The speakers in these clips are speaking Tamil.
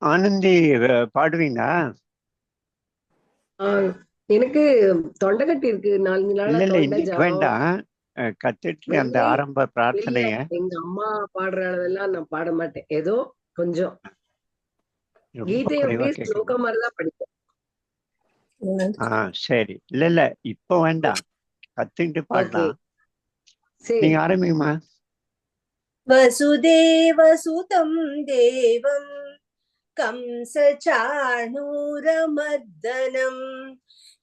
ஆனந்தி பாடுவீங்களா? ஆஹ் எனக்கு தொண்டை கட்டி இருக்கு. 4 நாளா இல்ல இல்ல, தொண்டை இன்னைக்கு ஜாம். வேண்டாம். கத்துட்டு அந்த இல்லை, ஆரம்ப இல்ல, பிரார்த்தனைய எங்க அம்மா பாடுற அளவெல்லாம் நான் பாட மாட்டேன். ஏதோ கொஞ்சம் ரொம்ப கீதை குறைவா அப்படியே கேக்குது. ஸ்லோக மாதிரிதான் படிப்பேன். சரி, இல்ல இல்ல, இப்போ வேண்டாம். கத்துக்கிட்டு ஓகே, பாடலாம். சரி. நீங்க ஆரம்பிங்கம்மா. वसुदेवसुतं देवं कंसचाणूरमर्दनं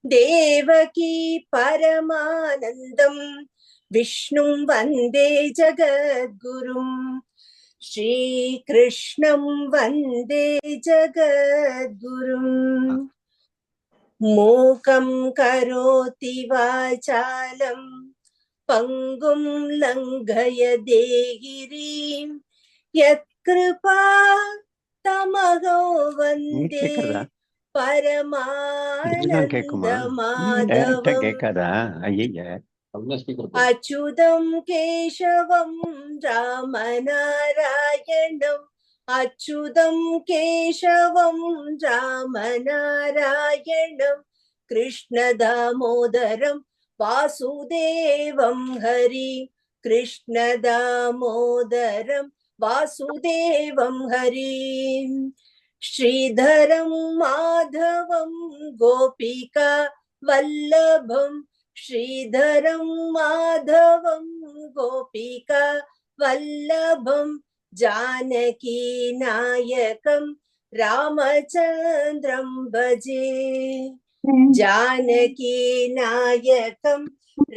देवकी परमानन्दं विष्णुं वन्दे जगद्गुरुं श्रीकृष्णं वन्दे जगद्गुरुम् मूकं करोति वाचालं पङ्गुं लङ्घयते गिरिं यत्कृपा तमहो நீங்க वन्दे கேக்குறதா? இதுதான் கேக்குமா? நீங்க டைரக்டா परमानन्दमाधवम् கேட்காதா? ஐய. अच्युतं केशवं रामनारायणम् अच्युतं केशवं रामनारायणं कृष्णदामोदरं वासुदेवं हरि कृष्णदामोदरं वासुदेवं हरि श्रीधरं माधवं गोपिका वल्लभं श्रीधरं माधवं गोपिका वल्लभं जानकी नायकं रामचन्द्रं भजे जानकी नायकं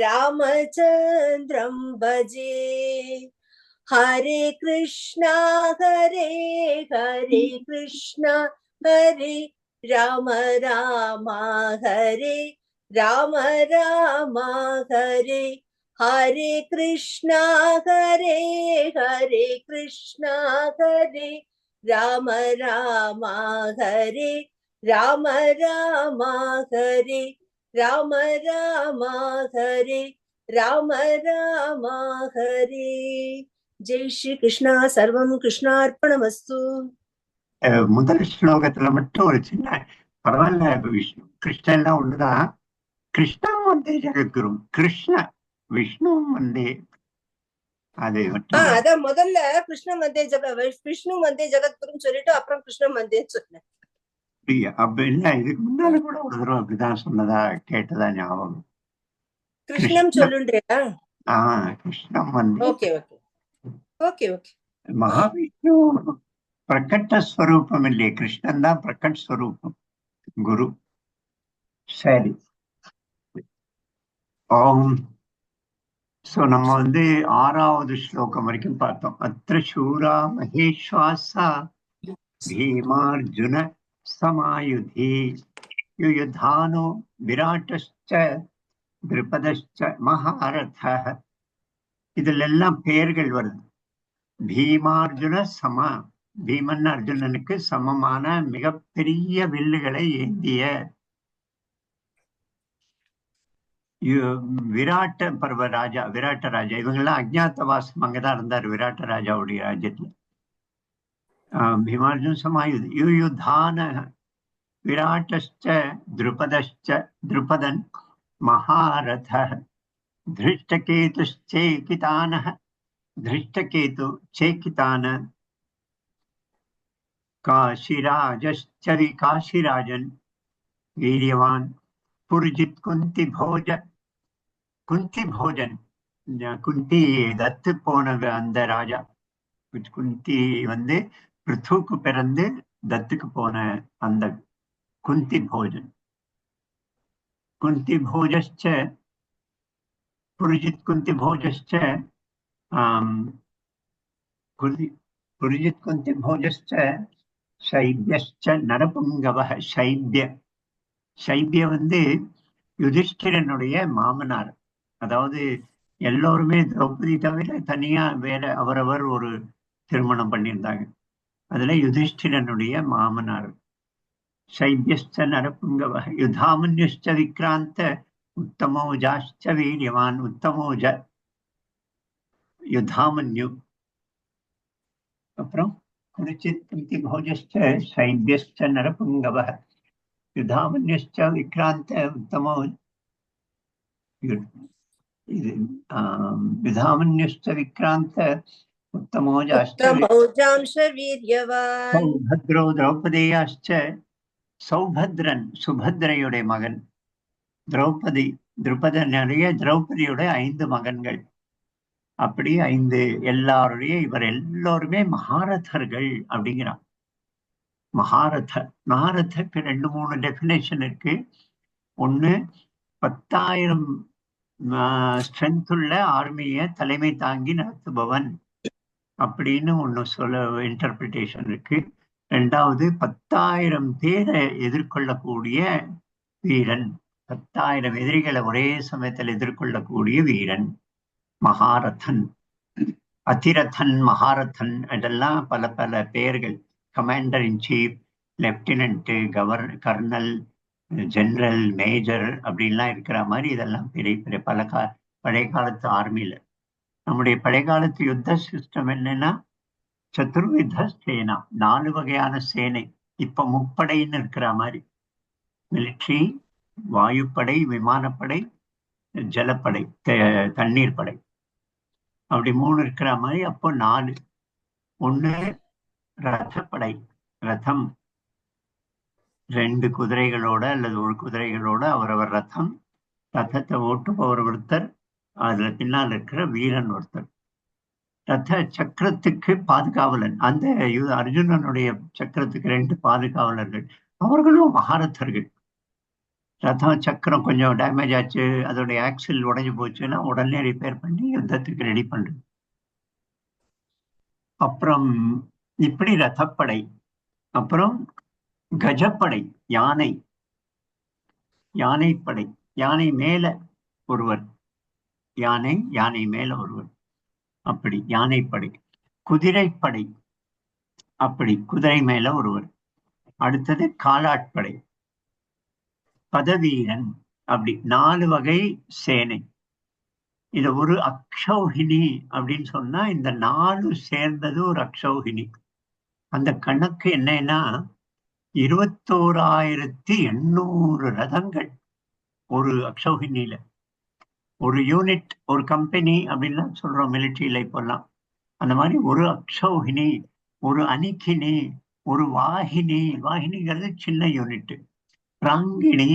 रामचन्द्रं भजे हरे कृष्णा हरे हरे कृष्णा हरे राम राम हरे राम राम हरे हरे कृष्णा हरे हरे कृष्णा हरे राम राम हरे राम राम हरे राम राम हरे राम राम हरे जय श्री कृष्णा सर्वं कृष्णार्पणमस्तु முதல் ஸ்லோகத்துல மட்டும் ஒரு சின்ன பரவாயில்ல. விஷ்ணு கிருஷ்ணன் எல்லாம் ஒண்ணுதான். கிருஷ்ணன் வந்தே ஜெகத்குரு, கிருஷ்ண விஷ்ணுவும் வந்தே, அது மட்டும் அதான் முதல்ல கிருஷ்ணன் வந்தே விஷ்ணு வந்தே ஜெகத்குருன்னு சொல்லிட்டு அப்புறம் கிருஷ்ணன் வந்தேன்னு சொன்னேன். அப்ப இல்ல, இதுக்கு முன்னால கூட ஒரு தடவை அப்படிதான் சொன்னதா கேட்டதா ஞாபகம். கிருஷ்ணம் சொல்லுன்றியா? கிருஷ்ணம் வந்து okay okay okay okay. Mahavishnu பிரகட்ட ஸ்வரூபம் இல்லையே, கிருஷ்ணன் தான் பிரகட் ஸ்வரூபம், குரு. சரி, ஓம். சோ நம்ம வந்து 6வது ஸ்லோகம் வரைக்கும் பார்த்தோம். அத்ர சூரா மகேஸ்வாசா பீமார்ஜுன சமாயுதி யுயுதானோ விராட்டஸ்ச திரிபதஸ்ச மகாரத. இதுல எல்லாம் பெயர்கள் வருது. பீமார்ஜுன சமா, பீமன் அர்ஜுனனுக்கு சமமான மிகப்பெரிய வில்லுகளை ஏந்திய விராட்ட பர்வ ராஜா, விராட்ட ராஜா. இவங்கெல்லாம் அஜ்ஞாத்தவாசம் அங்கதான் இருந்தார் விராட்ட ராஜாவுடைய ராஜ்யத்துல. भीमार्जुन समायुध युयुधान विराटश्च द्रुपदश्च द्रुपदन महारथः धृष्टकेतुश्चेकितानः धृष्टकेतु चेकितान काशीराजश्च काशीराजन वीर्यवान पुरजित कुंती भोजन कुंती दत्त போன அந்த ராஜா. குந்தி வந்து பிருத்துக்கு பிறந்து தத்துக்கு போன அந்த குந்தி போஜன். குந்தி போஜஸ்ச புருஜித் குந்தி போஜஸ்ச புருஜித் குந்தி போஜஸ்ச சைபியஸ்ச நரபுங்கவः. சைபிய வந்து யுதிஷ்டிரனுடைய மாமனார். அதாவது எல்லோருமே திரௌபதி தவிர தனியா வேற அவரவர் ஒரு திருமணம் பண்ணியிருந்தாங்க. அதுல யுதிஷ்டிரனுடைய மாமனார். சைபியஸ்ச நரபுங்கவः யுதாமன்யுஷ்ச விக்ராந்த உத்தமோஜாஷ்ச வீரியவான். உத்தமோஜ யுதாமன்யு. அப்புறம் कुरुचित् प्रीतिभोजश्च शैब्यश्च नरपुङ्गवः युधामन्यश्च विक्रान्त उत्तमो युधामन्यश्च विक्रान्त उत्तमोजाश्च उत्तमौजांश वीर्यवान् सौभद्रो द्रौपदेयाश्च சௌபத்ரன் சுபத்ரையுடைய மகன் திரௌபதி திருபதனுடைய திரௌபதியுடைய 5 மகன்கள் அப்படி 5 எல்லாருடைய இவர் எல்லோருமே மகாரதர்கள் அப்படிங்கிறான். மகாரதற்கு 2-3 டெபினேஷன் இருக்கு. ஒண்ணு 10,000 ஸ்ட்ரென்த் உள்ள ஆர்மியை தலைமை தாங்கி நடத்துபவன் அப்படின்னு ஒண்ணு சொல்ல இன்டர்பிரிட்டேஷன் இருக்கு. 2வது 10,000 பேரை எதிர்கொள்ளக்கூடிய வீரன், 10,000 எதிரிகளை ஒரே சமயத்தில் எதிர்கொள்ளக்கூடிய வீரன் மகாரதன். அதிரதன், மகாரதன் இதெல்லாம் பல பல பெயர்கள். Commander in chief, lieutenant, colonel, general, major அப்படின்லாம் இருக்கிற மாதிரி இதெல்லாம் பெரிய பெரிய பழைய காலத்து ஆர்மியில. நம்முடைய பழைய காலத்து யுத்த சிஸ்டம் என்னன்னா சதுர்வித சேனா, 4 வகையான சேனை. இப்ப முப்படைன்னு இருக்கிற மாதிரி மிலிட்ரி, வாயுப்படை, விமானப்படை, ஜலப்படை, தண்ணீர் படை, அப்படி 3 இருக்கிற மாதிரி. அப்போ 4. ஒண்ணு ரதப்படை, ரதம் 2 குதிரைகளோட அல்லது 1 குதிரைகளோட அவரவர் ரதம். ரதத்தை ஓட்டுபவர் ஒருத்தர், அதுல பின்னால் இருக்கிற வீரன் ஒருத்தர். ரத சக்கரத்துக்கு பாதுகாவலன், அந்த அர்ஜுனனுடைய சக்கரத்துக்கு 2 பாதுகாவலர்கள், அவர்களும் மகாரதர்கள். ரத சக்கரம் கொஞ்சம் டேமேஜ் ஆச்சு, அதோடைய ஆக்சில் உடைஞ்சு போச்சுன்னா உடனே ரிப்பேர் பண்ணி யுத்தத்துக்கு ரெடி பண்றது. அப்புறம் இப்படி ரதப்படை. அப்புறம் கஜப்படை, யானை, யானைப்படை, யானை மேல ஒருவர், யானை மேல ஒருவர், அப்படி யானைப்படை. குதிரைப்படை, அப்படி குதிரை மேல ஒருவர். அடுத்தது காலாட்படை, பதவீரன், அப்படி 4 வகை சேனை. இது ஒரு அக்ஷௌஹினி அப்படின்னு சொன்னா இந்த 4 சேர்ந்தது ஒரு அக்ஷௌஹினி. அந்த கணக்கு என்னன்னா 21,800 ரதங்கள் ஒரு அக்ஷௌஹினியில. ஒரு யூனிட், ஒரு கம்பெனி அப்படின்லாம் சொல்றோம் மிலிட்ரியில இப்பெல்லாம். அந்த மாதிரி ஒரு அக்ஷௌஹினி, ஒரு அனிக்கினி, ஒரு வாகினிங்கிறது சின்ன யூனிட், பிராங்கிணி,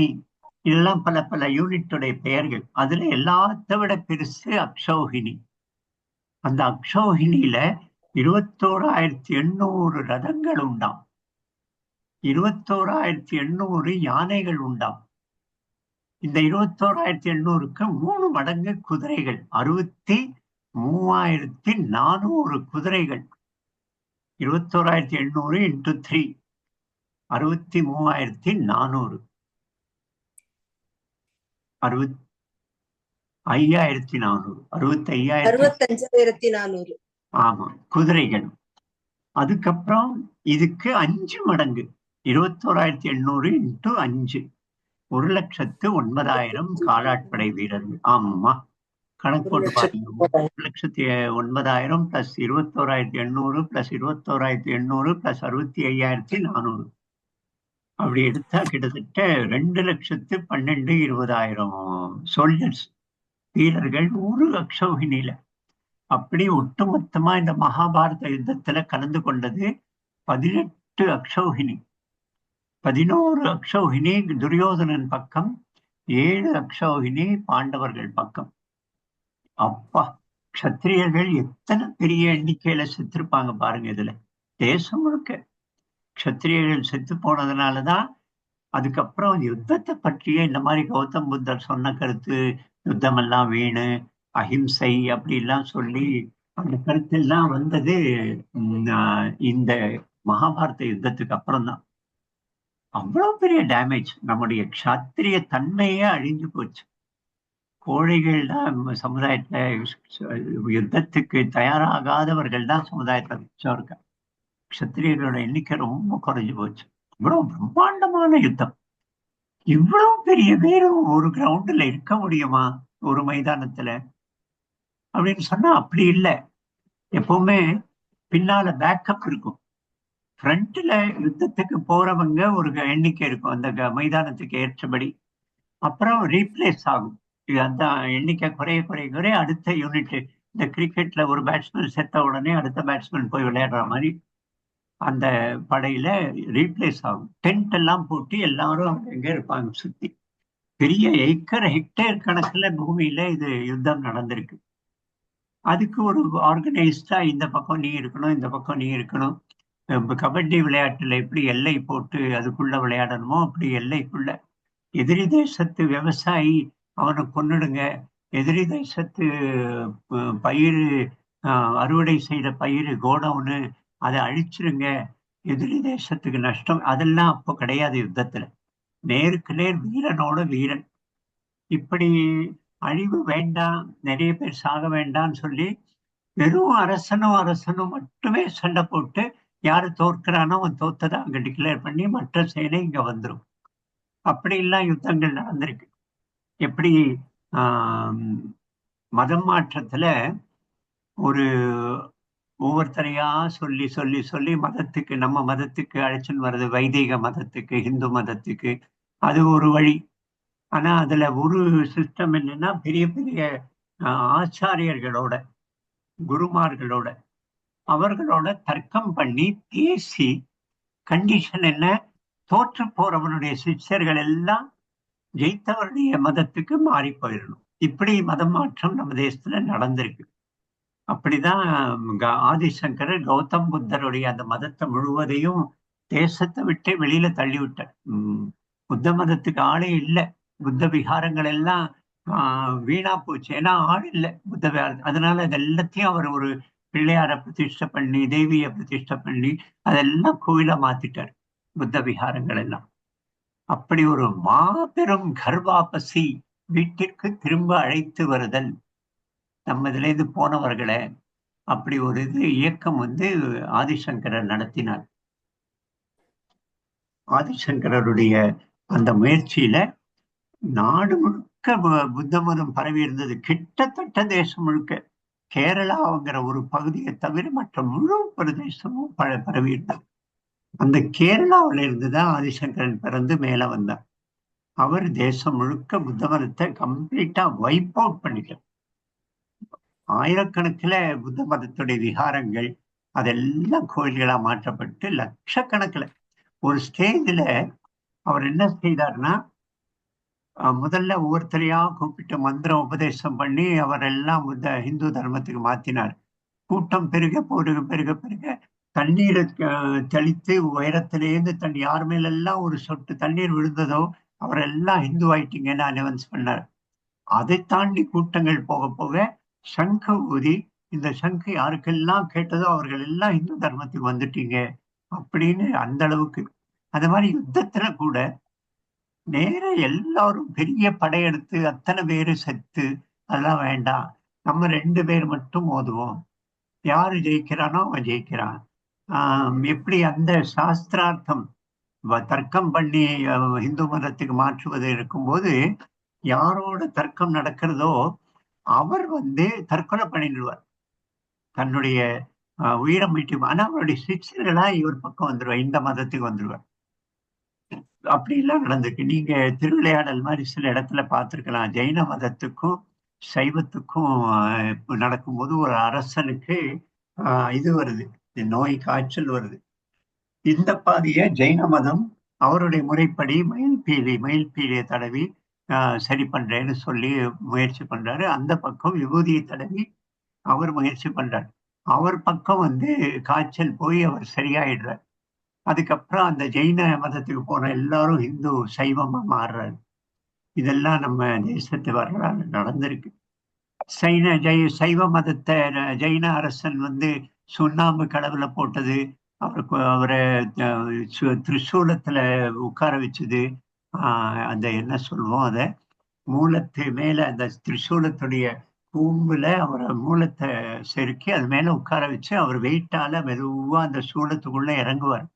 இதெல்லாம் பல பல யூனிட்டுடைய பெயர்கள். அதுல எல்லாத்த விட பெருசு அக்ஷௌஹினி. அந்த அக்ஷௌஹினியில 21,800 ரதங்கள் உண்டாம், 21,800 யானைகள் உண்டாம். இந்த 21,800க்கு 3 மடங்கு குதிரைகள், 63,400 குதிரைகள். 21,800 into 3, 63,400, 65,400, 65,400 ஆமா குதிரைகள். அதுக்கப்புறம் இதுக்கு 5 மடங்கு, 21,800 into 5, 1,09,000 காலாட்படை வீரர்கள். ஆமா, கணக்கு போட்டு பாருங்க. 1,09,000 பிளஸ் 21,800 பிளஸ் 21,800 பிளஸ் 65,400, அப்படி எடுத்தா கிட்டத்தட்ட 2,12,20,000 சோல்ஜர்ஸ், வீரர்கள் ஒரு அக்ஷௌஹினியில. அப்படி ஒட்டுமொத்தமா இந்த மகாபாரத யுத்தத்துல கலந்து கொண்டது 18 அக்ஷௌஹினி. 11 அக்ஷௌஹினி துரியோதனன் பக்கம், 7 அக்ஷௌஹினி பாண்டவர்கள் பக்கம். அப்பா, க்ஷத்திரியர்கள் எத்தனை பெரிய எண்ணிக்கையில செத்துருப்பாங்க பாருங்க. இதுல தேசம் முழுக்க க்ஷத்திரியர்கள் செத்து போனதுனாலதான் அதுக்கப்புறம் யுத்தத்தை பற்றிய இந்த மாதிரி கௌதம் புத்தர் சொன்ன கருத்து, யுத்தம் எல்லாம் வீணு, அஹிம்சை அப்படிலாம் சொல்லி அந்த கருத்தெல்லாம் வந்தது இந்த மகாபாரத யுத்தத்துக்கு அப்புறம் தான். அவ்வளவு பெரிய டேமேஜ், நம்முடைய க்ஷாத்திரிய தன்மையே அழிஞ்சு போச்சு. கோழைகள் தான் சமுதாயத்துல, யுத்தத்துக்கு தயாராகாதவர்கள் தான் சமுதாயத்தை மிச்சம் இருக்க. க்ஷத்திரியர்களோட எண்ணிக்கை ரொம்ப குறைஞ்சு போச்சு. இவ்வளவு பிரம்மாண்டமான யுத்தம், இவ்வளவு பெரிய பேரும் ஒரு கிரவுண்ட்ல இருக்க முடியுமா ஒரு மைதானத்துல அப்படின்னு சொன்னா அப்படி இல்லை. எப்பவுமே பின்னால பேக்கப் இருக்கும். ஃப்ரண்ட்ல யுத்தத்துக்கு போறவங்க ஒரு எண்ணிக்கை இருக்கும் அந்த மைதானத்துக்கு ஏற்றபடி. அப்புறம் ரீப்ளேஸ் ஆகும். அந்த எண்ணிக்கை குறைய குறைய குறைய அடுத்த யூனிட். இந்த கிரிக்கெட்ல ஒரு பேட்ஸ்மேன் செத்த உடனே அடுத்த பேட்ஸ்மேன் போய் விளையாடுற மாதிரி அந்த படையில ரீப்ளேஸ் ஆகும். டென்ட் எல்லாம் போட்டு எல்லாரும் அங்கங்க இருப்பாங்க சுத்தி. பெரிய ஏக்கர் ஹெக்டேர் கணக்குல பூமியில இது யுத்தம் நடந்திருக்கு. அதுக்கு ஒரு ஆர்கனைஸ்டா இந்த பக்கம் நீ இருக்கணும், இந்த பக்கம் நீ இருக்கணும். கபடி விளையாட்டுல எப்படி எல்லை போட்டு அதுக்குள்ள விளையாடணுமோ அப்படி எல்லைக்குள்ள எதிரி தேசத்து விவசாயி அவனை கொன்னுடுங்க, எதிரி தேசத்து பயிர் அறுவடை செய்த பயிர் கோடவுனு அதை அழிச்சிருங்க, எதிரி தேசத்துக்கு நஷ்டம், அதெல்லாம் அப்போ கிடையாது யுத்தத்துல. நேருக்கு நேர் வீரனோட வீரன். இப்படி அழிவு வேண்டாம், நிறைய பேர் சாக வேண்டாம்னு சொல்லி வெறும் அரசனும் மட்டுமே சண்டை போட்டு யாரு தோற்கிறானோ அவன் தோத்ததை அங்க டிக்ளேர் பண்ணி மற்ற சேனை இங்க வந்துடும். அப்படி எல்லாம் யுத்தங்கள் நடந்திருக்கு. எப்படி மதம் மாற்றத்துல ஒரு ஒவ்வொருத்தரையா சொல்லி சொல்லி சொல்லி மதத்துக்கு, நம்ம மதத்துக்கு அழைச்சின்னு வர்றது, வைதிக மதத்துக்கு, இந்து மதத்துக்கு, அது ஒரு வழி. ஆனா அதுல ஒரு சிஸ்டம் என்னன்னா, பெரிய பெரிய ஆச்சாரியர்களோட, குருமார்களோட, அவர்களோட தர்க்கம் பண்ணி பேசி கண்டிஷன் என்ன, தோற்று போறவனுடைய சிஷ்யர்கள் எல்லாம் ஜெயித்தவருடைய மதத்துக்கு மாறி போயிடணும். இப்படி மதம் மாற்றம் நம்ம தேசத்துல நடந்திருக்கு. அப்படிதான் ஆதிசங்கரர் கௌதம் புத்தருடைய அந்த மதத்தை முழுவதையும் தேசத்தை விட்டு வெளியில தள்ளி விட்டார். புத்த மதத்துக்கு ஆளே இல்லை. புத்த விகாரங்கள் எல்லாம் வீணா போச்சு. ஏன்னா ஆள் இல்லை புத்த விகாரம். அதனால அது எல்லாத்தையும் அவர் ஒரு பிள்ளையார பிரதிஷ்டை பண்ணி, தேவியை பிரதிஷ்டை பண்ணி அதெல்லாம் கோயிலா மாத்திட்டார் புத்த விகாரங்கள் எல்லாம். அப்படி ஒரு மாபெரும் கர்வாபசி, வீட்டிற்கு திரும்ப அழைத்து வருதல், நம்ம இதுல இருந்து போனவர்களை, அப்படி ஒரு இயக்கம் ஆதிசங்கரர் நடத்தினார். ஆதிசங்கரருடைய அந்த முயற்சியில நாடு முழுக்க புத்த மதம் பரவி இருந்தது. கிட்டத்தட்ட தேசம் முழுக்க. கேரளாங்கிற ஒரு பகுதியை தவிர மற்ற முழு பிரதேசமும் பரவி இருந்தது. அந்த கேரளாவில இருந்துதான் ஆதிசங்கரன் பிறந்து மேல வந்தார். அவர் தேசம் முழுக்க புத்த மதத்தை கம்ப்ளீட்டா வைப் அவுட் பண்ணிட்டார். ஆயிரக்கணக்கில் புத்த மதத்துடைய விகாரங்கள் அதெல்லாம் கோயில்களா மாற்றப்பட்டு லட்சக்கணக்கில். ஒரு ஸ்டேஜ்ல அவர் என்ன செய்தார்னா, முதல்ல ஒவ்வொருத்தரையா கூப்பிட்டு மந்திரம் உபதேசம் பண்ணி அவர் எல்லாம் இந்து தர்மத்துக்கு மாத்தினார். கூட்டம் பெருக பெருக பெருக பெருக தண்ணீரை தெளித்து உயரத்திலேருந்து தண்ணி யார் மேலெல்லாம் ஒரு சொட்டு தண்ணீர் விழுந்ததோ அவரெல்லாம் ஹிந்து ஆயிட்டீங்கன்னு அனௌன்ஸ் பண்ணார். அதை தாண்டி கூட்டங்கள் போக போக சங்க ஊதி, இந்த சங்கு யாருக்கெல்லாம் கேட்டதோ அவர்கள் எல்லாம் இந்து தர்மத்துக்கு வந்துட்டீங்க அப்படின்னு அந்த அளவுக்கு. அந்த மாதிரி யுத்தத்துல கூட நேர எல்லாரும் பெரிய படையெடுத்து அத்தனை பேரு செத்து அதெல்லாம் வேண்டாம், நம்ம 2 பேர் மட்டும் மோதுவோம், யாரு ஜெயிக்கிறானோ அவன் ஜெயிக்கிறான். எப்படி அந்த சாஸ்திரார்த்தம் தர்க்கம் பண்ணி இந்து மதத்துக்கு மாற்றுவது இருக்கும்போது, யாரோட தர்க்கம் நடக்கிறதோ அவர் தற்கொலை பண்ணிடுவார், தன்னுடைய உயிரை மீட்டு. ஆனா அவருடைய சிஷ்யர்களா இவர் பக்கம் வந்துருவார், இந்த மதத்துக்கு வந்துருவார். அப்படி எல்லாம் நடந்திருக்கு. நீங்க திருவிளையாடல் மாதிரி சில இடத்துல பார்த்திருக்கலாம். ஜெயின மதத்துக்கும் சைவத்துக்கும் நடக்கும்போது ஒரு அரசனுக்கு இது வருது, நோய், காய்ச்சல் வருது. இந்த பாதிய ஜெயின மதம் அவருடைய முறைப்படி மயில் பீலியை தடவி சரி பண்றேன்னு சொல்லி முயற்சி பண்றாரு. அந்த பக்கம் விபூதியை தடவி அவர் முயற்சி பண்றார். அவர் பக்கம் காய்ச்சல் போய் அவர் சரியாயிடுறார். அதுக்கப்புறம் அந்த ஜெயின மதத்துக்கு போன எல்லாரும் இந்து சைவமா மாறுறாரு. இதெல்லாம் நம்ம தேசத்து வரலாறு நடந்திருக்கு. சைவ மதத்தை ஜெயின அரசன் சுண்ணாம்பு கடவுளை போட்டது, அவரை திரிசூலத்துல உட்கார வச்சது, அந்த என்ன சொல்லுவோம், அத மூலத்து மேல அந்த திரிசூலத்துடைய கூம்புல அவரை மூலத்தை செருக்கி அது மேல உட்கார வச்சு அவர் வெயிட்டால மெதுவா அந்த சூலத்துக்குள்ள இறங்குவார்.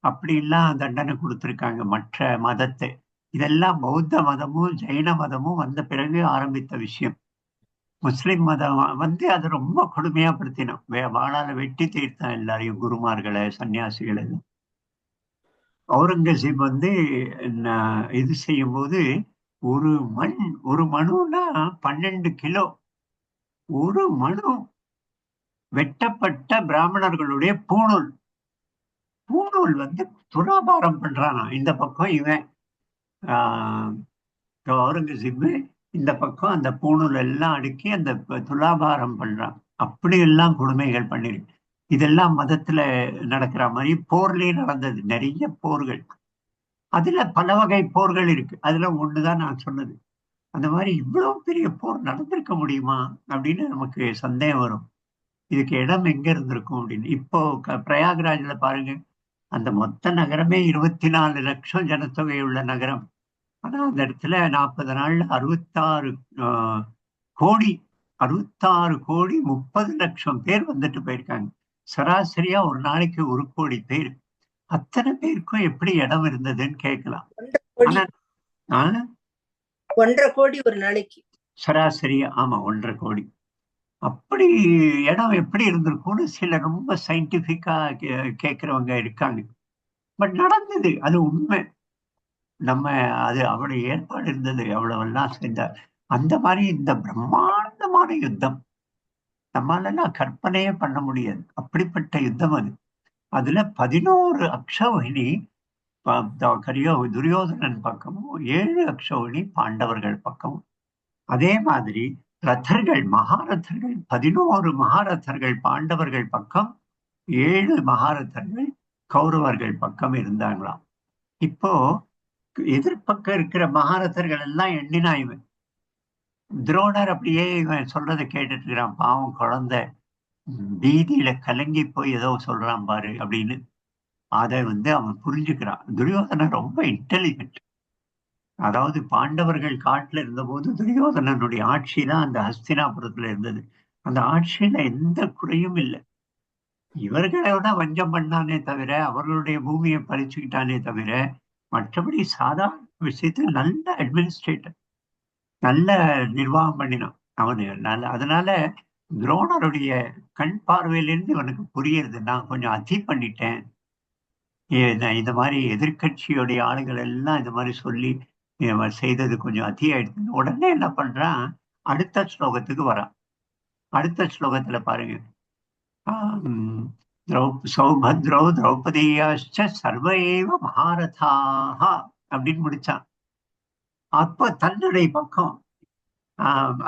அப்படிலாம் தண்டனை கொடுத்திருக்காங்க மற்ற மதத்தை. இதெல்லாம் பௌத்த மதமும் ஜெயின மதமும் வந்த பிறகு ஆரம்பித்த விஷயம். முஸ்லிம் மதம் அது ரொம்ப கொடுமையா படுத்தினான். வாளால வெட்டி தீர்த்தான் எல்லாரையும், குருமார்களை, சன்னியாசிகளை. அவுரங்கசீப் இது செய்யும் போது ஒரு மனுனா 12 கிலோ. ஒரு மனு வெட்டப்பட்ட பிராமணர்களுடைய பூணூல் துலாபாரம் பண்றானா. இந்த பக்கம் இவன் அவுரங்கசீப், இந்த பக்கம் அந்த பூணூல் எல்லாம் அடுக்கி அந்த துலாபாரம் பண்றான். அப்படி எல்லாம் கொடுமைகள் பண்ணிருக்கு. இதெல்லாம் மதத்துல நடக்கிற மாதிரி போர்லயே நடந்தது. நிறைய போர்கள், அதுல பல வகை போர்கள் இருக்கு. அதுல ஒண்ணுதான் நான் சொன்னது. அந்த மாதிரி இவ்வளவு பெரிய போர் நடந்திருக்க முடியுமா அப்படின்னு நமக்கு சந்தேகம் வரும். இதுக்கு இடம் எங்க இருந்திருக்கும் அப்படின்னு. இப்போ பிரயாக்ராஜ்ல பாருங்க, அந்த மொத்த நகரமே 24 லட்சம் ஜனத்தொகை உள்ள நகரம். ஆனா அந்த இடத்துல 40 நாள்ல 66 கோடி 30 லட்சம் பேர் வந்துட்டு போயிருக்காங்க. சராசரியா ஒரு நாளைக்கு 1 கோடி பேர். அத்தனை பேருக்கும் எப்படி இடம் இருந்ததுன்னு கேட்கலாம். ஆனா 1.5 கோடி ஒரு நாளைக்கு சராசரியா. ஆமா, 1.5 கோடி. அப்படி இடம் எப்படி இருந்திருக்கும்னு சில ரொம்ப சயின்டிபிக்கா கேட்கிறவங்க இருக்காங்க. பட் நடந்தது, அது உண்மை. அது அவருடைய ஏற்பாடு இருந்தது, அவ்வளவெல்லாம் செஞ்சார். அந்த மாதிரி இந்த பிரம்மாண்டமான யுத்தம் நம்மளால கற்பனையே பண்ண முடியாது. அப்படிப்பட்ட யுத்தம் அது. அதுல 11 அக்ஷௌகினி துரியோதனன் பக்கமும், 7 அக்ஷௌகினி பாண்டவர்கள் பக்கமும். அதே மாதிரி ரதர்கள், மகாரதர்கள், 11 மகாரதர்கள் பாண்டவர்கள் பக்கம், 7 மகாரதர்கள் கௌரவர்கள் பக்கம் இருந்தாங்களாம். இப்போ எதிர்பக்கம் இருக்கிற மகாரதர்கள் எல்லாம் எண்ணினா இவன் துரோணர் அப்படியே இவன் சொல்றதை கேட்டுட்டு இருக்கிறான். பாவம் குழந்தை பீதியில கலங்கி போய் ஏதோ சொல்றான் பாரு அப்படின்னு. அதை அவன் புரிஞ்சுக்கிறான். துரியோதனன் ரொம்ப இன்டெலிஜென்ட். அதாவது பாண்டவர்கள் காட்டுல இருந்த போது துரியோதனனுடைய ஆட்சி தான் அந்த ஹஸ்தினாபுரத்துல இருந்தது. அந்த ஆட்சியில எந்த குறையும் இல்லை. இவர்களோட வஞ்சம் பண்ணானே தவிர, அவர்களுடைய பூமியை பறிச்சுக்கிட்டானே தவிர, மற்றபடி சாதாரண விஷயத்துல நல்ல அட்மினிஸ்ட்ரேட்டர், நல்ல நிர்வாகம் பண்ணினான் அவனு. அதனால துரோணருடைய கண் பார்வையிலிருந்து இவனுக்கு புரியுது, நான் கொஞ்சம் அதி பண்ணிட்டேன். இந்த மாதிரி எதிர்கட்சியுடைய ஆளுகள் எல்லாம் இந்த மாதிரி சொல்லி செய்தது கொஞ்சம் அதிகாயிடுச்சு. உடனே என்ன பண்றான், அடுத்த ஸ்லோகத்துக்கு வரான். அடுத்த ஸ்லோகத்துல பாருங்க, சௌபத்ரோ திரௌபதியாச்ச சர்வஏவ மகாரதாக அப்படின்னு முடிச்சான். அப்ப தன்னுடைய பக்கம்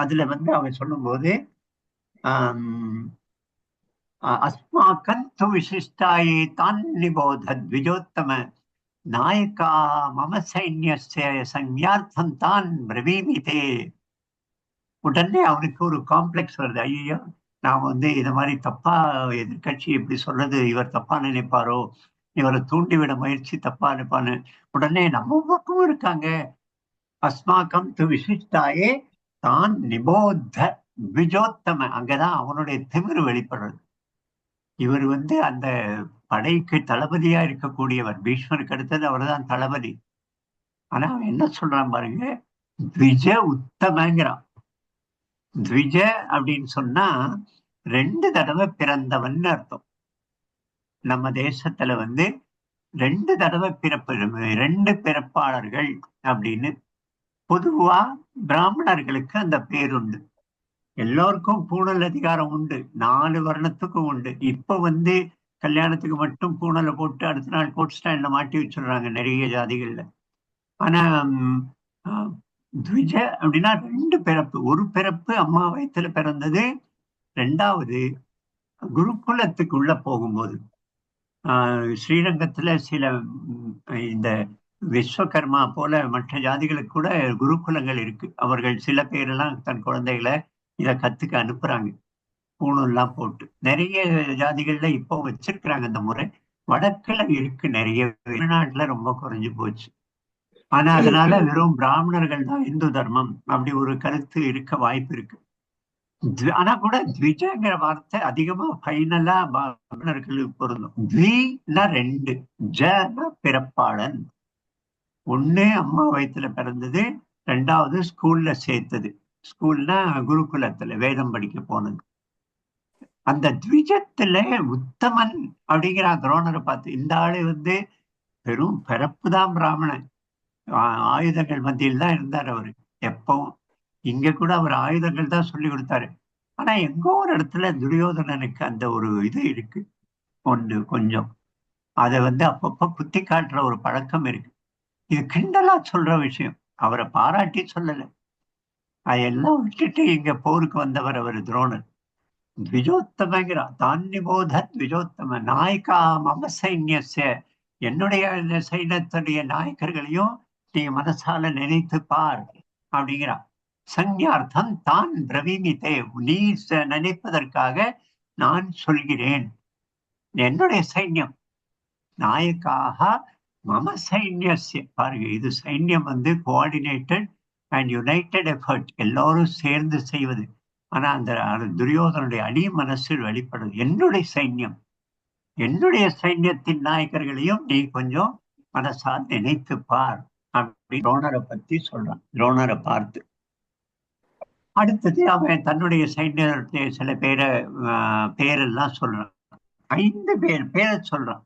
அதுல அவன் சொல்லும் போது, அஸ்மாக்கன் து விசிஷ்டாயே தான் நிபோதத் விஜோத்தம நாயக்கா மம சைன்யஸ்ய சஞ்ஞார்த்தம் தான் பிரவீமிதே. உடனே அவனுக்கு ஒரு காம்ப்ளெக்ஸ் வருது. ஐயோ, நான் இதை மாதிரி தப்பா எதிர்கட்சி இப்படி சொல்றது, இவர் தப்பா நினைப்பாரோ, இவரை தூண்டிவிட முயற்சி தப்பா நினைப்பான்னு. உடனே நம்ம பக்கம் இருக்காங்க. அஸ்மாக்கம் து விசிஷ்டாயே தான் நிபோத விஜோத்தம. அங்கதான் அவனுடைய திமிரு வெளிப்படுறது. இவர் அந்த படைக்கு தளபதியா இருக்கக்கூடியவர். பீஷ்மருக்கு அடுத்தது அவர் தான் தளபதி. ஆனா அவன் என்ன சொல்றான் பாருங்க, த்விஜ உத்தமங்கிறான். த்விஜ அப்படின்னு சொன்னா 2 தடவை பிறந்தவன் அர்த்தம். நம்ம தேசத்துல 2 தடவை பிறப்பு, 2 பிறப்பாளர்கள் அப்படின்னு பொதுவா பிராமணர்களுக்கு அந்த பேர் உண்டு. எல்லோருக்கும் பூணல் அதிகாரம் உண்டு, 4 வருணத்துக்கும் உண்டு. இப்ப கல்யாணத்துக்கு மட்டும் பூணலை போட்டு அடுத்த நாள் கோட் ஸ்டாண்ட்ல மாட்டி வச்சிடுறாங்க நிறைய ஜாதிகள்ல. ஆனா த்விஜ அப்படின்னா 2 பிறப்பு. ஒரு பிறப்பு அம்மா வயத்துல பிறந்தது, 2வது குருகுலத்துக்கு உள்ள போகும்போது. ஸ்ரீரங்கத்துல சில இந்த விஸ்வகர்மா போல மற்ற ஜாதிகளுக்கு கூட குருகுலங்கள் இருக்கு. அவர்கள் சில பேரெல்லாம் தன் குழந்தைகளை இதை கத்துக்க அனுப்புறாங்க, பூணெல்லாம் போட்டு. நிறைய ஜாதிகள்ல இப்போ வச்சிருக்கிறாங்க அந்த முறை. வடக்குல இருக்கு நிறைய, வெளிநாட்டுல ரொம்ப குறைஞ்சு போச்சு. ஆனா அதனால வெறும் பிராமணர்கள் தான் இந்து தர்மம் அப்படி ஒரு கருத்து இருக்க வாய்ப்பு இருக்கு. ஆனா கூட த்விஜங்கிற வார்த்தை அதிகமா ஃபைனலா பிராமணர்களுக்கு பொருந்தும். த்வினா 2, ஜனா பிறப்பாளன். 1 அம்மா வயிற்றுல பிறந்தது, 2வது ஸ்கூல்ல சேர்த்தது. ஸ்கூல்னா குருகுலத்துல வேதம் படிக்க போனது. அந்த த்விஜத்துல உத்தமன் அப்படிங்கிற துரோணரை பார்த்து, இந்த ஆளு வந்து பெரும் பிறப்பு தான் பிராமணன், ஆயுதங்கள் மத்தியில் தான் இருந்தார் அவரு எப்பவும். இங்க கூட அவர் ஆயுதங்கள் தான் சொல்லி கொடுத்தாரு. ஆனா எங்கோ ஒரு இடத்துல துரியோதனனுக்கு அந்த ஒரு இது இருக்கு, ஒன்று கொஞ்சம். அதை வந்து அப்பப்ப குத்தி காட்டுற ஒரு பழக்கம் இருக்கு. இது கிண்டலா சொல்ற விஷயம், அவரை பாராட்டி சொல்லல. அதையெல்லாம் விட்டுட்டு இங்க போருக்கு வந்தவர் அவர் துரோணர். த்விஜோத்தமங்கிற தான்யபோத த்விஜோத்தம நாயகா மம சைன்யஸ்ய, என்னுடைய சைன்யத்துடைய நாயக்கர்களையும் நீ மனசால நினைத்து பார் அப்படிங்கிறா. சஞ்ஞார்த்தம் தான் பிரவீமித்தே, நீ நினைப்பதற்காக நான் சொல்கிறேன். என்னுடைய சைன்யம் நாயக்காக மம சைன்யஸ்ய, பாருங்க இது சைன்யம் வந்து கோஆர்டினேட்டட் அண்ட் யுனைடெட் எஃபர்ட், எல்லாரும் சேர்ந்து செய்வது. ஆனா அந்த துரியோதனுடைய அடி மனசில் வெளிப்படுது, என்னுடைய சைன்யம், என்னுடைய சைன்யத்தின் நாயக்கர்களையும் நீ கொஞ்சம் மனசால் நினைத்து பார் அப்படி துரோணரை பத்தி சொல்றான். துரோணரை பார்த்து அடுத்தது அவன் தன்னுடைய சைன்யத்தை சில பேரெல்லாம் சொல்றான். 5 பேரை சொல்றான்.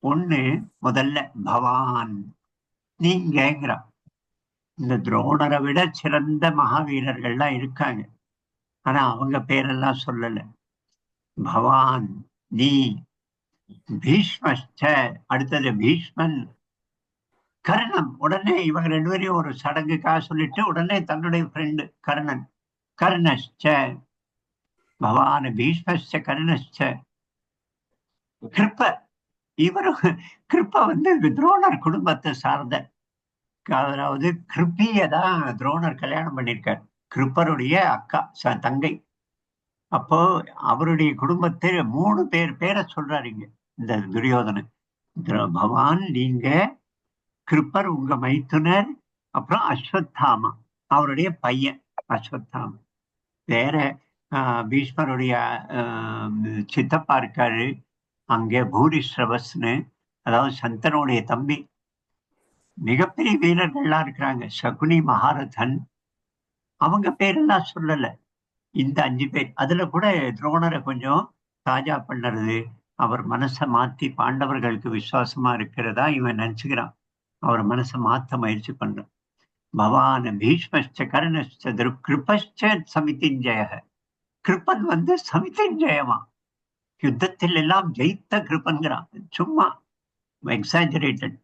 ஒண்ணு முதல்ல பவான், நீங்கிறான். இந்த துரோணரை விட சிறந்த மகாவீரர்கள்லாம் இருக்காங்க, ஆனா அவங்க பேரெல்லாம் சொல்லல. பவான் நீ, பீஷ்மஸ்ட அடுத்தது பீஷ்மன், கர்ணன், உடனே இவங்க 2 பேரையும் ஒரு சடங்குக்காக சொல்லிட்டு உடனே தன்னுடைய ஃப்ரெண்டு கர்ணன், கர்ணஸ்ட பவான் பீஷ்மஸ்ட கர்ணஸ்ட, கிருப்ப, இவரும் கிருப்ப வந்து துரோணர் குடும்பத்தை சார்ந்த, அதாவது கிருப்பியதான் துரோணர் கல்யாணம் பண்ணியிருக்கார், கிருப்பருடைய அக்கா தங்கை. அப்போ அவருடைய குடும்பத்தை 3 பேரை சொல்றாரு இங்க இந்த துரியோதனன். பவான் நீங்க, கிருப்பர் உங்க மைத்துனர், அப்புறம் அஸ்வத்தாமா அவருடைய பையன் அஸ்வத்தாமா. வேற பீஷ்மருடைய சித்தப்பா இருக்காரு அங்கே, பூரிஸ்ரவஸ்னு, அதாவது சந்தனுடைய தம்பி. மிகப்பெரிய வீரர்கள்லாம் இருக்கிறாங்க, சகுனி மகாரதன், அவங்க பேரெல்லாம் சொல்லல. இந்த 5 பேர், அதுல கூட துரோணரை கொஞ்சம் தாஜா பண்ணுறது, அவர் மனசை மாத்தி பாண்டவர்களுக்கு விசுவாசமா இருக்கிறதா இவன் நினைச்சுக்கிறான், அவர் மனசை மாத்த முயற்சி பண்றான். பவான் பீஷ்மஸ்ட கர்ணஸ்ட கிருபஸ்ட சமிதிஞ்சய, கிருப்பன் வந்து சமிதிஞ்சயமா, யுத்தத்தில் எல்லாம் ஜெயித்த கிருப்பன்கிறான், சும்மா எக்ஸாஜரேட்டட்.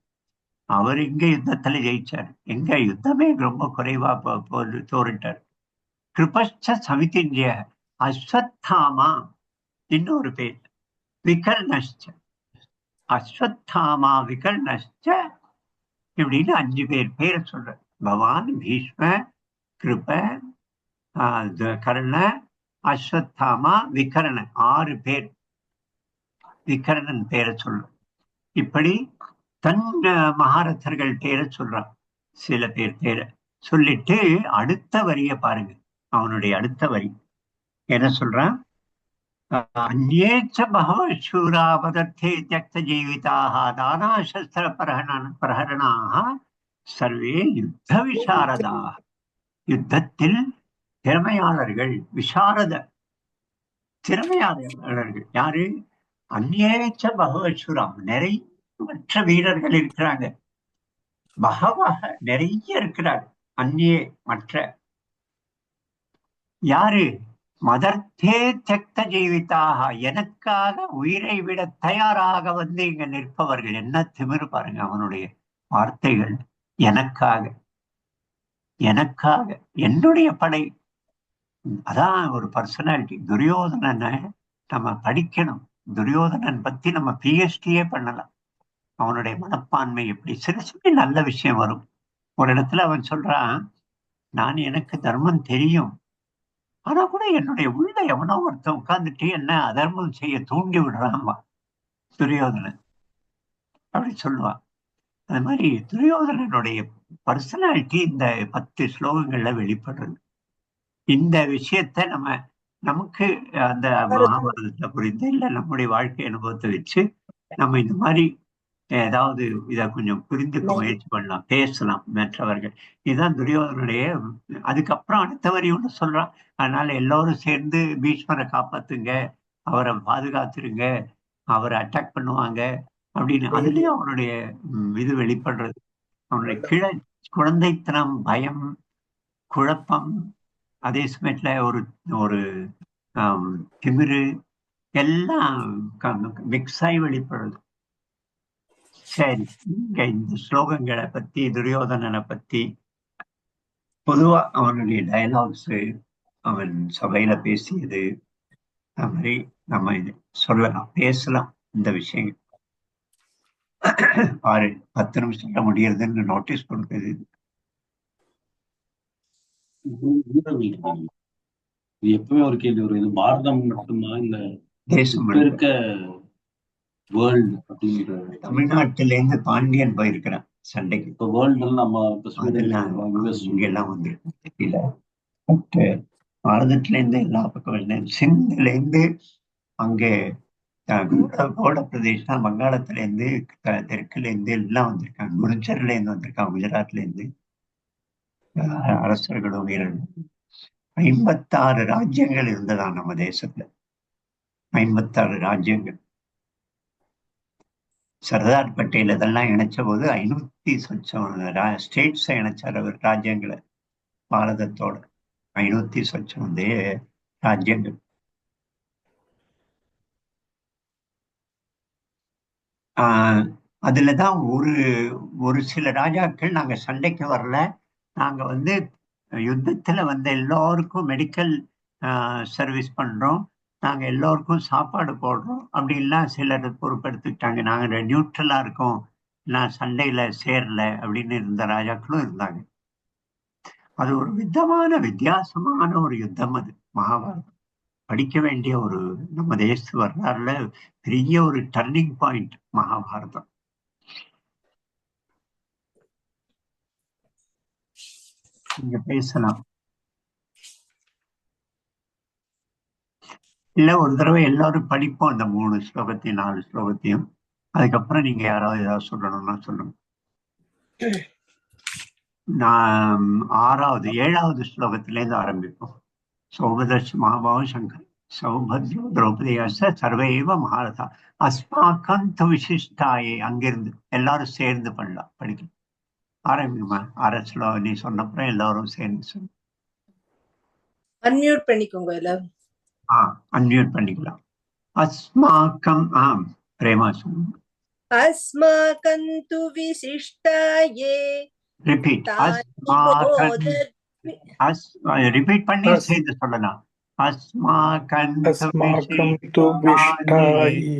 அவர் இங்க யுத்தத்துல ஜெயிச்சார், எங்க யுத்தமே ரொம்ப குறைவா தோறிட்டார். கிருபஸ்ட சமிதிஞ்சய, அஸ்வத்தாமா இன்னொரு பேர், விகர்ணஸ்ட, அஸ்வத்தாமா விகர்ணஸ்ட, இப்படின்னு 5 பேரை சொல்ற. பவான் பீஷ்ம கிருப கர்ண அஸ்வத்தாமா விகர்ணன், 6 பேர். விகர்ணன் பேரை சொல்ற. இப்படி தன் மகாரதர்கள் பேரை சொல்றான், சில பேரை சொல்லிட்டு அடுத்த வரிய பாருங்க, அவனுடைய அடுத்த வரி என்ன சொல்றான்? அந்நேச்ச பகவசூரா பதர்த்தே தியக்த ஜீவிதாக தானாசஸ்திர பிரகரணாக சர்வே யுத்த விசாரதாக, யுத்தத்தில் திறமையாளர்கள், விசாரத திறமையாளர்கள் யாரு? அந்நேச்ச பகவசூராம், நிறைய மற்ற வீரர்கள் இருக்கிறாங்க, பகவக நிறைய இருக்கிறார், அந்நே மற்ற, யாரு? மதர்த்தே தெக்த ஜீவிதாக, எனக்காக உயிரை விட தயாராக வந்து இங்க நிற்பவர்கள். என்ன திமிரு பாருங்க அவனுடைய வார்த்தைகள், எனக்காக, எனக்காக, என்னுடைய படை. அதான் ஒரு பர்சனாலிட்டி. துரியோதனனை நம்ம படிக்கணும், துரியோதனன் பத்தி நம்ம பிஹெச்டியே பண்ணலாம். அவனுடைய மனப்பான்மை எப்படி, சிறு நல்ல விஷயம் வரும். ஒரு இடத்துல அவன் சொல்றான், நான் எனக்கு தர்மம் தெரியும், ஆனா கூட என்னுடைய உள்ள எவனோ ஒருத்தன் உட்கார்ந்துட்டு என்ன அதர்மம் செய்ய தூண்டி விடுறான்பா துரியோதனன், அப்படி சொல்லுவான். அது மாதிரி துரியோதனனுடைய பர்சனாலிட்டி இந்த 10 ஸ்லோகங்கள்ல வெளிப்படுறது. இந்த விஷயத்த நமக்கு அந்த மகாபாரதத்துல புரிந்து, இல்ல நம்முடைய வாழ்க்கை அனுபவத்தை வச்சு நம்ம இந்த மாதிரி ஏதாவது இதை கொஞ்சம் புரிந்துக்க முயற்சி பண்ணலாம், பேசலாம் மற்றவர்கள். இதுதான் துரியோதனுடைய. அதுக்கப்புறம் அடுத்த வரி ஒன்று சொல்றான், அதனால எல்லாரும் சேர்ந்து பீஷ்மரை காப்பாத்துங்க, அவரை பாதுகாத்துருங்க, அவரை அட்டாக் பண்ணுவாங்க அப்படின்னு. அதுலயும் அவனுடைய இது வெளிப்படுறது. அவனுடைய குழந்தைத்தனம், பயம், குழப்பம், அதே சமயத்துல ஒரு ஒரு திமிரு எல்லாம் மிக்ஸ் ஆகி வெளிப்படுறது. சரி, இங்க இந்த ஸ்லோகங்களை பத்தி, துரியோதனனை பத்தி, பொதுவா அவனுடைய டயலாக்ஸ், அவன் சபையில பேசியது, அது மாதிரி நம்ம இது சொல்லலாம், பேசலாம் இந்த விஷயங்கள். 10 நிமிஷத்துல முடியறதுன்னு நோட்டீஸ் கொடுக்குது. எப்பவுமே ஒரு கேள்வி வரும், இது பாரதம் மட்டுமா இல்ல தேசம் இருக்க வேர்ல்டு அப்படிங்கிற? தமிழ்நாட்டில இருந்து பாண்டியன் போயிருக்கிறான் சண்டைக்கு. இப்போ வேர்ல்டு நம்ம இங்கெல்லாம் வந்திருக்கோம் தெரியல. பட் பாரதத்துல இருந்து எல்லா பக்கம், சிந்துல இருந்து அங்கே கோட பிரதேசம், வங்காளத்துல இருந்து, தெற்குல இருந்து எல்லாம் வந்திருக்காங்க. குருச்சர்ல இருந்து வந்திருக்காங்க, குஜராத்ல இருந்து அரசர்களும் வீரர்களும். 56 ராஜ்யங்கள் இருந்ததா நம்ம தேசத்துல. 56 ராஜ்யங்கள். சர்தார் பட்டேல் இதெல்லாம் இணைச்ச போது 500 சொச்சம் ஸ்டேட்ஸ் இணைச்சார் அவர், ராஜ்யங்களை பாரதத்தோட. 500 சொச்சம் ராஜ்யங்கள். அதுலதான் ஒரு சில ராஜாக்கள், நாங்க சண்டைக்கு வரல, நாங்க யுத்தத்துல எல்லாருக்கும் மெடிக்கல் சர்வீஸ் பண்றோம், நாங்க எல்லோருக்கும் சாப்பாடு போடுறோம் அப்படின்லாம் சிலர் பொறுப்பெடுத்துக்கிட்டாங்க. நாங்க நியூட்ரலா இருக்கோம், நான் சண்டையில சேரல அப்படின்னு இருந்த ராஜாக்களும் இருந்தாங்க. அது ஒரு வித்தியாசமான ஒரு யுத்தம். அது மகாபாரதம் படிக்க வேண்டிய ஒரு, நம்ம தேச வரலாறுல பெரிய ஒரு டர்னிங் பாயிண்ட் மகாபாரதம். நீங்க பேசலாம், இல்ல ஒரு தடவை எல்லாரும் படிப்போம் அந்த 3 ஸ்லோகத்தையும் 4 ஸ்லோகத்தையும். அதுக்கப்புறம் நீங்க யாராவது ஏதாவது சொல்லணும்னா சொல்லுங்க. நான் 7வது ஸ்லோகத்திலேருந்து ஆரம்பிப்போம். சௌபதர்ஷ மகாபாவ சங்கர் சௌபத்ரோ திரௌபதியாச சர்வைவ மகாரதா அஸ்மாக்கம் து விசிஷ்டாயே. அங்கிருந்து எல்லாரும் சேர்ந்து பண்ணலாம், படிக்கலாம். ஆரம்பிக்குமா? நீ சொன்னப்புறம் எல்லாரும் சேர்ந்து சொல்லு. அன்மியூட் பண்ணிக்கோங்க எல்லாரும். அன்மியூட் பண்ணிக்கலாம். அஸ்மாக்கம் பிரேமா சொல்லுங்க. अस्माकं तु विशिष्टाये ரிப்பீட். ரிப்பீட் பண்ணி சேர்ந்து சொல்லலாம். அஸ்மாகம் து விசிஷ்டாயே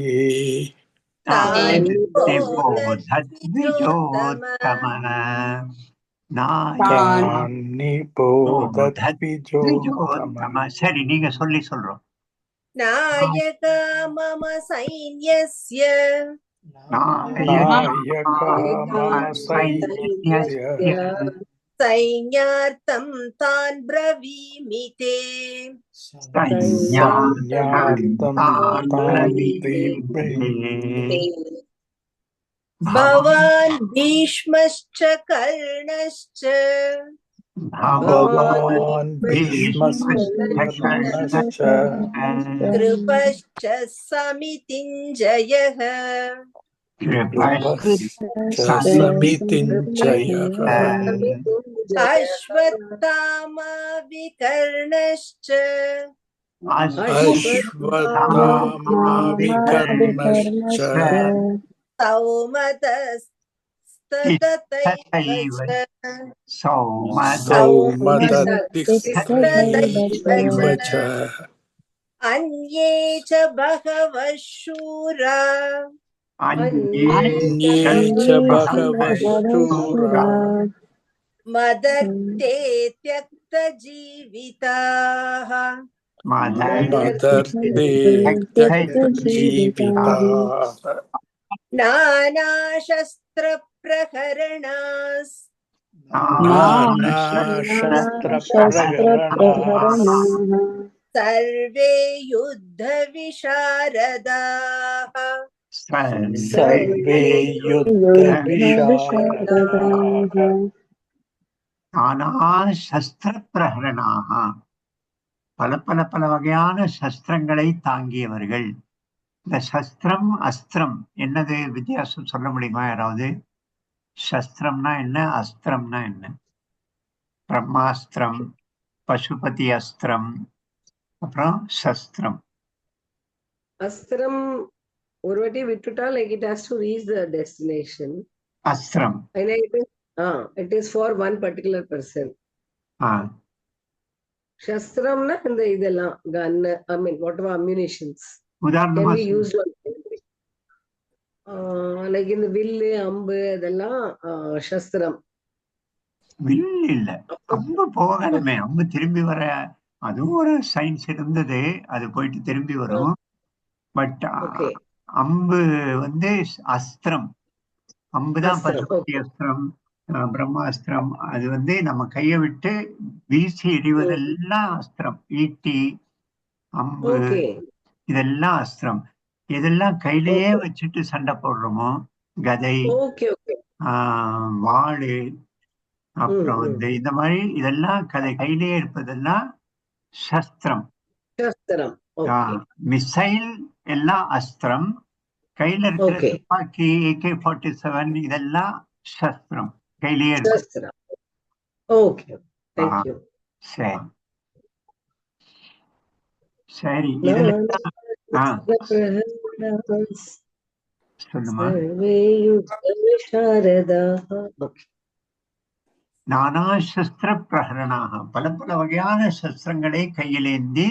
சரி, நீங்க சொல்றோம். நாயக மம சைன்யஸ்ய சைன்யார்த்தம் தான் பிரவீமி தே. பவான் பீஷ்மஸ்ச கர்ணஸ்ச கிருபஸ்ச சமிதிஞ்சயः அஸ்வத்தாமா விகர்ணஸ்ச சௌமதஸ்ததைவ அன்யே ச பகவः சூரா மதர்த்தே த்யக்த ஜீவிதாः நானாசஸ்திர பிரகரணாஸ் சர்வே யுத்த விஷாரதாः सर्वे युद्धविशारदाः நானா சஸ்திர பிரகரணாக, பல பல பல வகையான சஸ்திரங்களை தாங்கியவர்கள். இந்த சஸ்திரம் அஸ்திரம் என்னது வித்தியாசம் சொல்ல முடியுமா யாராவது? சஸ்திரம்னா என்ன, அஸ்திரம்னா என்ன? பிரம்மாஸ்திரம், பசுபதி அஸ்திரம், அப்புறம் சஸ்திரம். அஸ்திரம் ஒரு வாட்டி விட்டுட்டா like it has to reach the destination. Asthiram It is for one particular person. Shastramna இந்த இதெல்லாம் gun, I mean whatever ammunitions can உதாரணமா be used on like இந்த வில்லு அம்பு அதெல்லாம் சஸ்திரம். வில் இல்ல, அம்பு போகணுமே, அம்பு திரும்பி வர அதுவும் ஒரு சயின்ஸ் இருந்தது, அது போயிட்டு திரும்பி வரும். பட் அம்பு அஸ்திரம், அம்புதான் பசுபதி அஸ்திரம், பிரம்மாஸ்திரம். அது நம்ம கையை விட்டு வீசி எறிவதெல்லாம் அஸ்திரம். ஈட்டி, அம்பு, இதெல்லாம் அஸ்திரம். இதெல்லாம் கையிலேயே வச்சுட்டு சண்டை போடுறோமோ, கதை, வாளு, அப்புறம் இந்த மாதிரி இதெல்லாம் கையிலேயே இருப்பதெல்லாம் சஸ்திரம். மிசைல் எல்லாம் அஸ்திரம். கையில இருக்கிற துப்பாக்கி, AK-47 இதெல்லாம் சஸ்திரம், கையிலேயே இருக்கு. சரி சரி, இதுல சொல்லுமா. நானா சஸ்திர பிரகரணாக, பல பல வகையான சஸ்திரங்களை கையிலேந்தி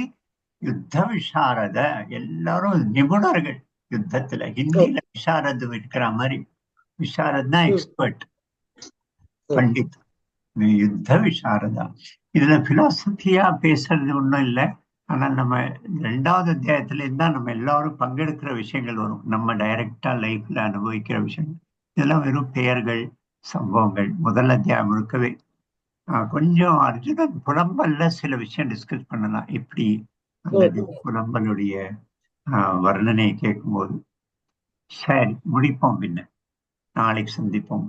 யுத்த விசாரத, எல்லாரும் நிபுணர்கள் யுத்தத்துல. ஹிந்தியில விசாரது இருக்கிற மாதிரி, விசாரத்னா எக்ஸ்பர்ட், பண்டித். யுத்த விசாரதா. இதுல பிலாசபியா பேசுறது ஒண்ணும் இல்லை. ஆனால் நம்ம 2வது அத்தியாயத்துல இருந்தா நம்ம எல்லாரும் பங்கெடுக்கிற விஷயங்கள் வரும், நம்ம டைரக்டா லைஃப்ல அனுபவிக்கிற விஷயங்கள். இதெல்லாம் வெறும் பெயர்கள், சம்பவங்கள். முதல் அத்தியாயம் முழுக்கவே கொஞ்சம் அர்ஜுனன் புலம்பல்ல சில விஷயம் டிஸ்கஸ் பண்ணலாம், இப்படி அல்லது புலம்பலுடைய வர்ணனையை கேட்கும்போது. சரி, முடிப்போம், பின்ன நாளைக்கு சந்திப்போம்.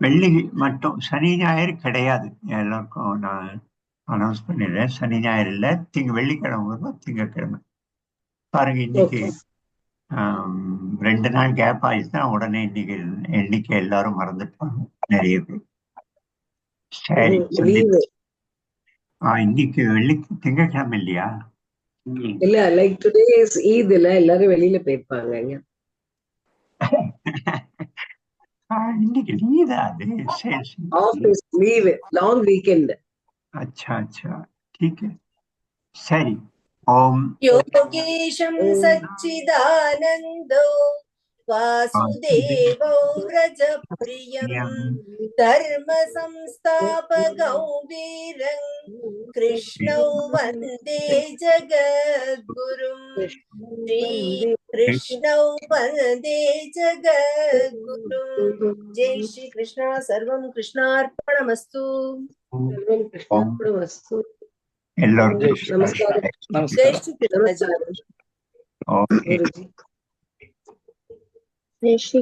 வெள்ளி மட்டும், சனி ஞாயிறு கிடையாது. எல்லாருக்கும் நான் அனௌன்ஸ் பண்ணிடுறேன். சனி ஞாயிறு இல்லை, வெள்ளிக்கிழமை வரும், திங்கட்கிழமை. பாருங்க, இன்னைக்கு 2 நாள் கேப் ஆயிடுச்சுன்னா உடனே எண்ணிக்கை எல்லாரும் மறந்துட்டாங்க நிறைய பேர். சரி, இன்னைக்கு திங்கட்கிழமை இல்லையா? இல்ல, லைக் டுடே இஸ் ஈத், இல்ல எல்லாரும் வெளியில போயிருப்பாங்க. இன்னைக்கு லீவா? அது ஆபீஸ் லீவ், லாங் வீக்கெண்ட். अच्छा अच्छा, ठीक है, सही। ओम योगेशं सच्चिदानन्दो वासुदेवो व्रजप्रियं धर्म संस्थापकौ वीरं कृष्णौ वन्दे जगद्गुरुं श्रीकृष्णौ वन्दे जगद्गुरुं। जय श्री कृष्ण। सर्वं कृष्णार्पणमस्तु। नमस्कार। जय श्री कृष्ण। ओके। जय श्री